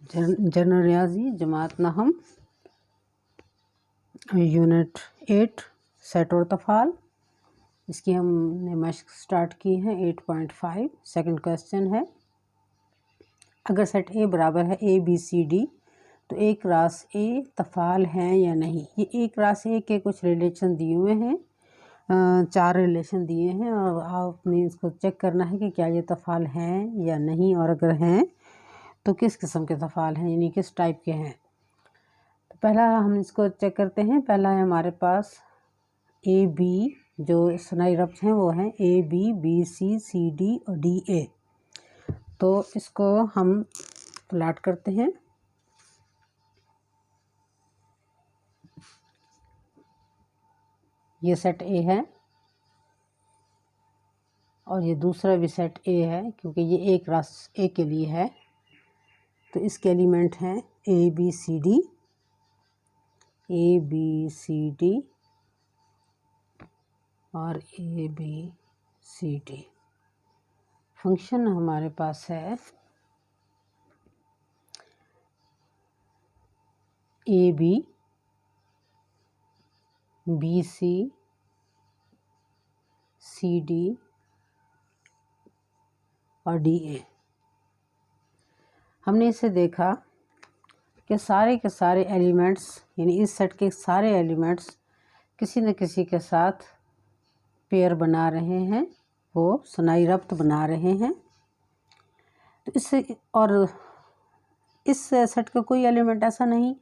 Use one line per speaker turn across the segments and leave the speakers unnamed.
General रियाजी जमात नहम unit 8 set और तफ़ाल। इसकी हमने मशक स्टार्ट की है 8.5। सेकंड क्वेश्चन है, अगर सेट ए बराबर है ABCD तो एक क्रास ए तफ़ाल हैं या नहीं। ये एक क्रास ए के कुछ रिलेशन दिए हुए हैं, 4 रिलेशन दिए हैं और आपने इसको चेक करना है कि क्या ये तफ़ाल हैं या नहीं, और अगर हैं तो किस किस्म के तफ़ाल हैं, यानी किस टाइप के हैं। तो पहला हम इसको चेक करते हैं। पहला है हमारे पास AB, जो सनाई रब्त हैं वो हैं AB, BC, CD और DA। तो इसको हम प्लाट करते हैं। ये सेट A है और ये दूसरा भी सेट A है, क्योंकि ये एक रास A के लिए है। तो इसके एलिमेंट हैं ABCD, ABCD और ABCD। फंक्शन हमारे पास है AB, BC, CD और DA। हमने इसे देखा कि सारे के सारे एलिमेंट्स, यानी इस सेट के सारे एलिमेंट्स किसी न किसी के साथ पेयर बना रहे हैं, वो सनाई रब्त बना रहे हैं। तो इससे और इस सेट का कोई एलिमेंट ऐसा नहीं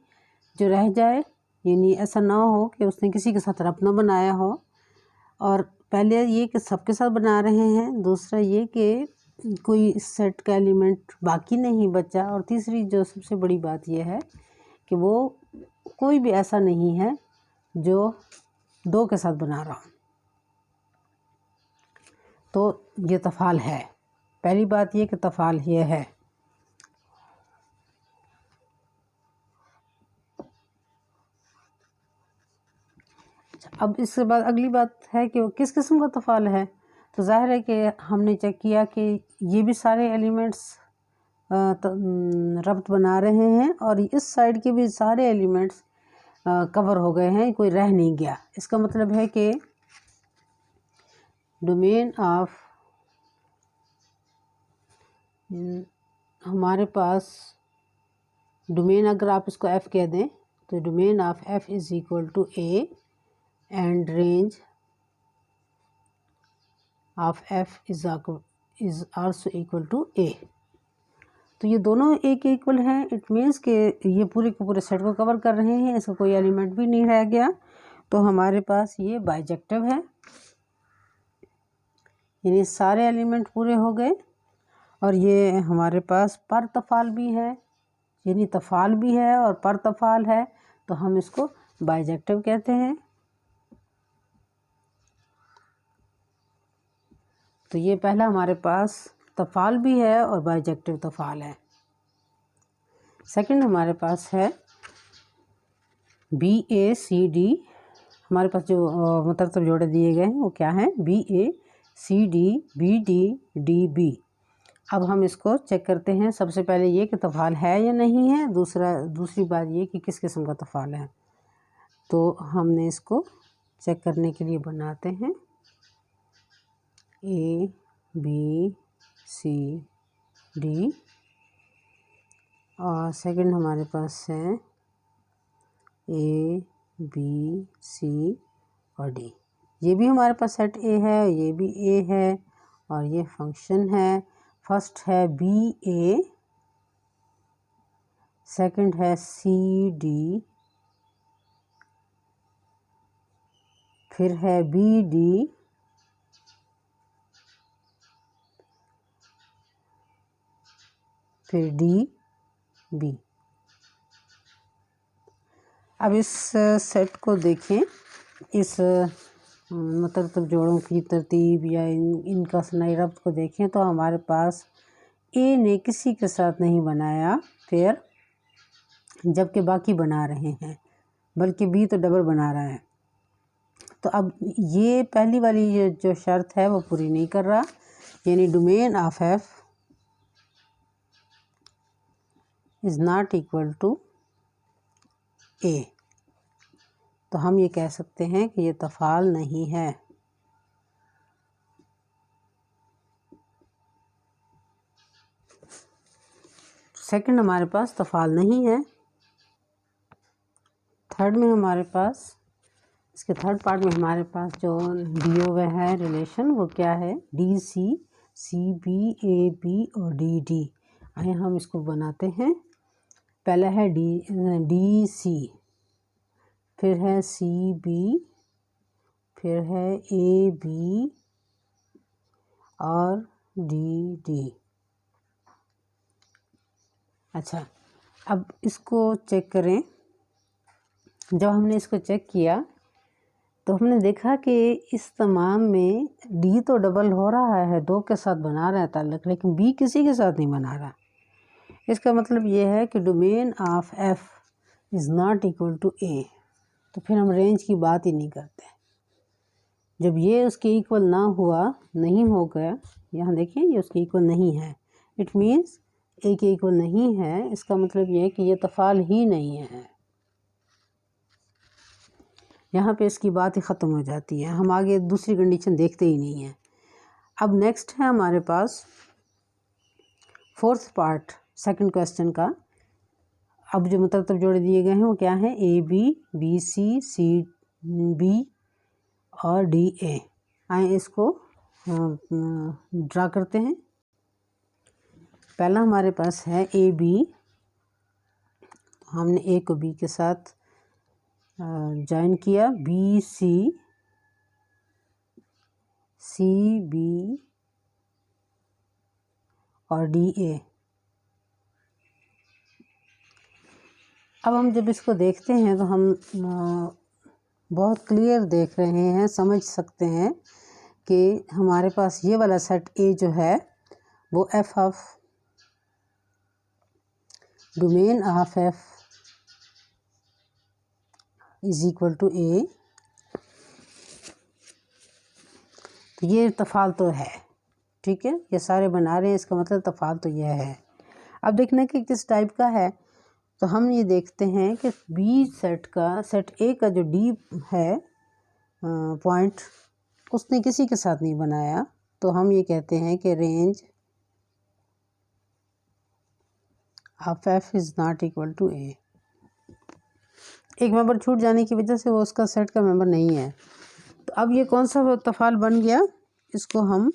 जो रह जाए, यानी ऐसा ना हो कि उसने किसी के साथ रब्त ना बनाया हो। और पहले ये कि सबके साथ बना रहे हैं, दूसरा ये कि कोई इस सेट का एलिमेंट बाकी नहीं बचा, और तीसरी जो सबसे बड़ी बात यह है कि वो कोई भी ऐसा नहीं है जो 2 के साथ बना रहा हो। तो ये तफ़ाल है। पहली बात ये कि तफ़ाल ये है। अब इसके बाद अगली बात है कि वो किस किस्म का तफ़ाल है। तो ज़ाहिर है कि हमने चेक किया कि ये भी सारे एलिमेंट्स रब्त बना रहे हैं और इस साइड के भी सारे एलिमेंट्स कवर हो गए हैं, कोई रह नहीं गया। इसका मतलब है कि डोमेन ऑफ हमारे पास डोमेन, अगर आप इसको F कह दें तो domain of F is equal to A and range of F is also equal to A। तो ये दोनों A के इक्वल हैं। इट मीन्स कि ये पूरे के पूरे सेट को कवर कर रहे हैं, इसका कोई एलिमेंट भी नहीं रह गया। तो हमारे पास ये बाइजेक्टिव है, यानी सारे एलिमेंट पूरे हो गए। और ये हमारे पास पर तफ़ाल भी है, यानी तफ़ाल भी है और पर तफ़ाल है, तो हम इसको बाइजेक्टिव कहते हैं। तो ये पहला हमारे पास तफ़ाल भी है और बाइजेक्टिव तफ़ाल है। सेकंड हमारे पास है BACD। हमारे पास जो मतलब जोड़े दिए गए हैं वो क्या हैं, BACD, BD, DB। अब हम इसको चेक करते हैं। सबसे पहले ये कि तफ़ाल है या नहीं है, दूसरी बात ये कि किस किस्म का तफ़ाल है। तो हमने इसको चेक करने के लिए बनाते हैं ABCD और सेकंड हमारे पास है ABC और D। ये भी हमारे पास सेट A है, ये भी A है और ये फंक्शन है। फर्स्ट है BA, सेकंड है CD, फिर है BD, फिर DB। अब इस सेट को देखें, इस मतलब जोड़ों की तरतीब या इनका सनाई रब्त को देखें तो हमारे पास A ने किसी के साथ नहीं बनाया पेयर, जबकि बाकी बना रहे हैं, बल्कि B तो डबल बना रहा है। तो अब ये पहली वाली जो शर्त है वो पूरी नहीं कर रहा, यानी domain of F is not equal to A, तो हम ये कह सकते हैं कि ये तफ़ाल नहीं है। सेकंड हमारे पास तफ़ाल नहीं है। थर्ड में हमारे पास, इसके थर्ड पार्ट में हमारे पास जो दिया हुआ है रिलेशन वो क्या है, D C, C B, A B और डी डी। आइए हम इसको बनाते हैं। पहला है डी सी, फिर है सी बी, फिर है ए बी और डी डी। अच्छा, अब इसको चेक करें। जब हमने इसको चेक किया तो हमने देखा कि इस तमाम में डी तो डबल हो रहा है, दो के साथ बना रहा है ताल्लुक़, लेकिन बी किसी के साथ नहीं बना रहा। इसका मतलब ये है कि domain of F is not equal to A, तो फिर हम रेंज की बात ही नहीं करते। जब ये उसके इक्वल ना हुआ, नहीं हो गया, यहाँ देखिए ये उसके इक्वल नहीं है, इट मीन्स ए के इक्वल नहीं है, इसका मतलब ये है कि ये तफ़ाल ही नहीं है। यहाँ पे इसकी बात ही ख़त्म हो जाती है, हम आगे दूसरी कंडीशन देखते ही नहीं हैं। अब नेक्स्ट है हमारे पास फोर्थ पार्ट सेकंड क्वेश्चन का। अब जो मतलब जोड़े दिए गए हैं वो क्या है, A B, B C, C B और डी ए। आए इसको ड्रा करते हैं। पहला हमारे पास है ए बी, हमने ए को बी के साथ जॉइन किया, बी सी, सी बी और डी ए। अब हम जब इसको देखते हैं तो हम बहुत क्लियर देख रहे हैं, समझ सकते हैं कि हमारे पास ये वाला सेट ए जो है वो F of domain of F is equal to A, तो ये तफ़ाल तो है, ठीक है, ये सारे बना रहे हैं, इसका मतलब तफ़ाल तो यह है। अब देखना कि किस टाइप का है, तो हम ये देखते हैं कि बी सेट का, सेट ए का जो डी है पॉइंट, उसने किसी के साथ नहीं बनाया, तो हम ये कहते हैं कि range of F is not equal to A. एक मेंबर छूट जाने की वजह से वो उसका सेट का मेंबर नहीं है। तो अब ये कौन सा तफ़ाल बन गया, इसको हम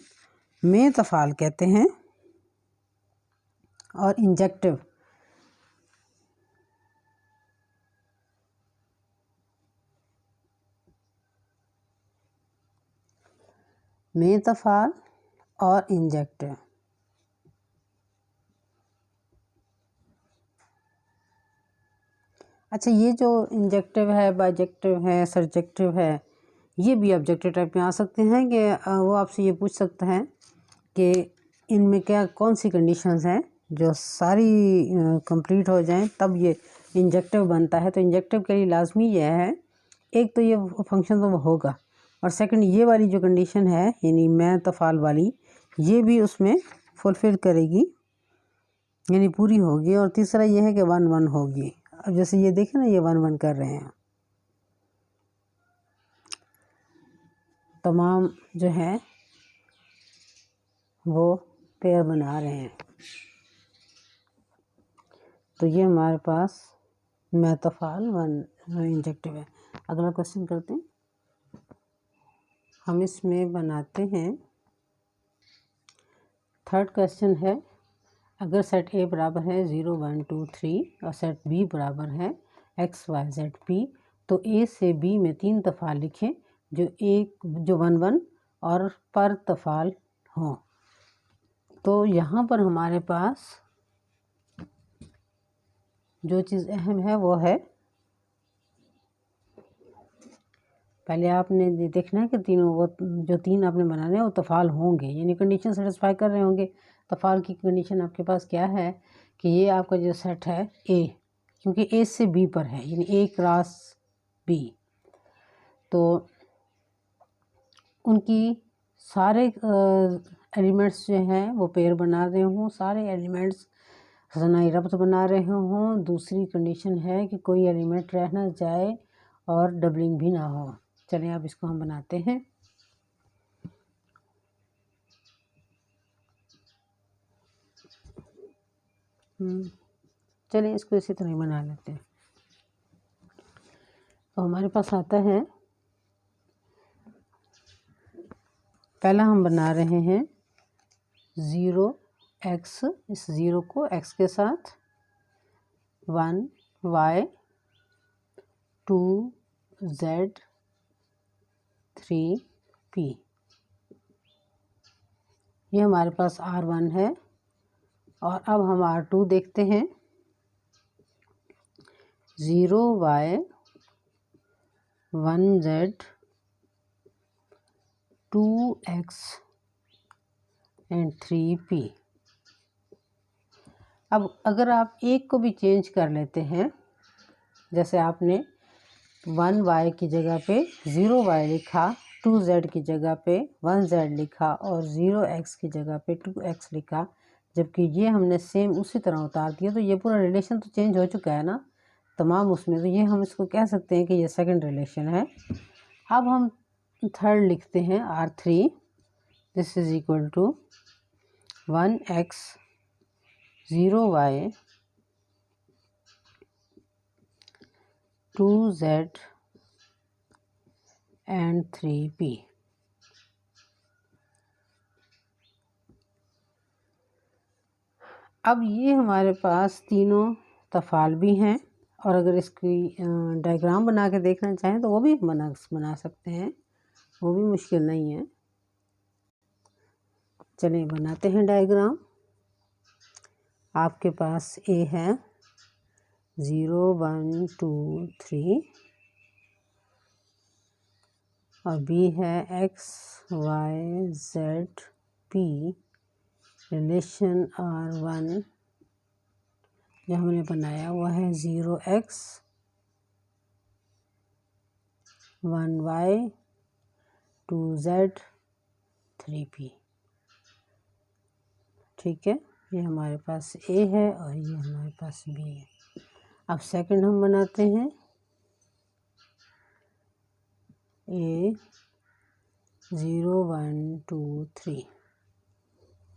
में तफ़ाल कहते हैं और इंजेक्टिव। में तफ़ाल और इंजेक्टिव। अच्छा, ये जो इंजेक्टिव है, बाइजेक्टिव है, सरजेक्टिव है, ये भी ऑब्जेक्टिव टाइप में आ सकते हैं कि वो आपसे ये पूछ सकता है कि इनमें क्या कौन सी कंडीशंस हैं जो सारी कंप्लीट हो जाएं तब ये इंजेक्टिव बनता है। तो इंजेक्टिव के लिए लाजमी यह है, एक तो ये फंक्शन तो होगा, और सेकंड ये वाली जो कंडीशन है यानी मैं तफ़ाल वाली, ये भी उसमें फुलफ़िल करेगी यानी पूरी होगी। और तीसरा ये है कि 1-1 होगी। अब जैसे ये देखें ना, ये 1-1 कर रहे हैं, तमाम जो है वो पेयर बना रहे हैं, तो ये हमारे पास मैं तफ़ाल 1 इंजेक्टिव है। अगला क्वेश्चन करते हैं, हम इसमें बनाते हैं थर्ड क्वेश्चन है, अगर सेट ए बराबर है 0 1 2 3 और सेट बी बराबर है x y z p, तो ए से बी में 3 तफ़ाल लिखें जो 1-1 और पर तफ़ाल हों। तो यहाँ पर हमारे पास जो चीज़ अहम है वो है, पहले आपने देखना है कि तीनों वो जो 3 आपने बनाने हैं वो तफ़ाल होंगे, यानी कंडीशन सेटिस्फाई कर रहे होंगे। तफ़ाल की कंडीशन आपके पास क्या है कि ये आपका जो सेट है ए, क्योंकि ए से बी पर है यानी ए क्रॉस बी, तो उनकी सारे एलिमेंट्स जो हैं वो पेयर बना रहे हों, सारे एलिमेंट्स सनाई रब्त बना रहे हों। दूसरी कंडीशन है कि कोई एलिमेंट रह ना जाए और डबलिंग भी ना हो। चलिए अब इसको हम बनाते हैं। चलिए इसको इसी तरह बना लेते हैं। तो हमारे पास आता है, पहला हम बना रहे हैं 0x, इस 0 को x के साथ, 1y, 2z, 3p। ये हमारे पास R1 है। और अब हम R2 देखते हैं। 0y, 1z, 2x and 3p। अब अगर आप एक को भी चेंज कर लेते हैं, जैसे आपने 1y की जगह पे 0y लिखा, 2z की जगह पे 1z लिखा और 0x की जगह पे 2x लिखा, जबकि ये हमने सेम उसी तरह उतार दिया, तो ये पूरा रिलेशन तो चेंज हो चुका है ना तमाम उसमें। तो ये हम इसको कह सकते हैं कि ये सेकंड रिलेशन है। अब हम थर्ड लिखते हैं R3। This is equal to 1x, 0y, 2z and 3p। अब ये हमारे पास तीनों तफ़ाल भी हैं, और अगर इसकी डायग्राम बना के देखना चाहें तो वो भी बना सकते हैं, वो भी मुश्किल नहीं है। चलिए बनाते हैं डायग्राम। आपके पास A है 0, 1, 2, 3 और B है x, y, z, p। Relation R1 जो हमने बनाया हुआ है 0x, 1y, 2z, 3p। ठीक है, ये हमारे पास A है और ये हमारे पास B है। अब सेकंड हम बनाते हैं। A 0, 1, 2, 3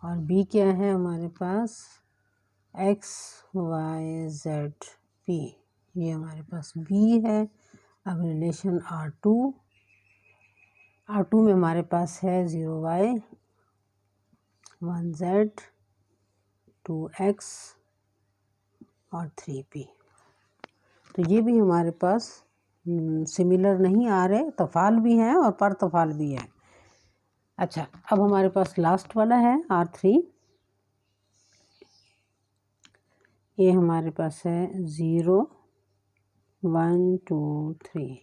और B क्या है हमारे पास x, y, z, p। ये हमारे पास B है। अब रिलेशन R2 में हमारे पास है 0y, 1z, 2x और 3p। तो ये भी हमारे पास सिमिलर नहीं आ रहे, तफ़ाल भी हैं और पर तफ़ाल भी है। अच्छा, अब हमारे पास लास्ट वाला है R3। ये हमारे पास है 0, 1, 2, 3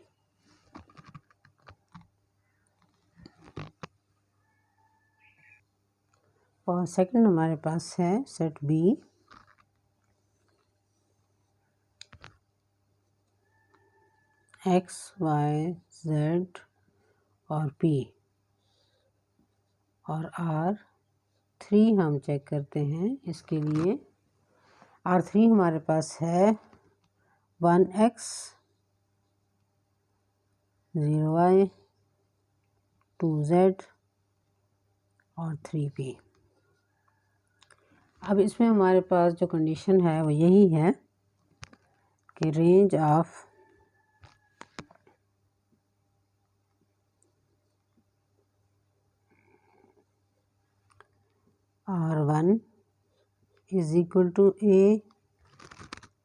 और सेकंड हमारे पास है set B। x, y, z और p और R3 हम चेक करते हैं। इसके लिए R3 हमारे पास है 1x, 0y, 2z और 3p। अब इसमें हमारे पास जो कंडीशन है वो यही है कि range of R1 is equal to A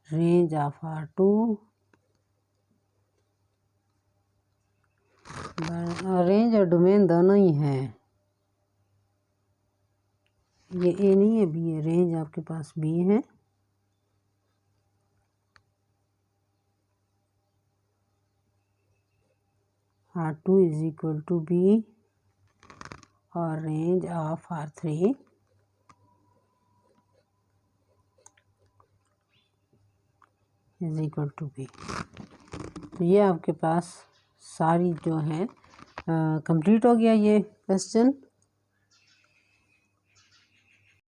range of R2 range और डोमेन दोनों ही हैं। ये A नहीं है, B है। रेंज आपके पास B है। R2 is equal to B और range of R3 is equal to B। तो ये आपके पास सारी जो हैं कंप्लीट हो गया ये क्वेश्चन।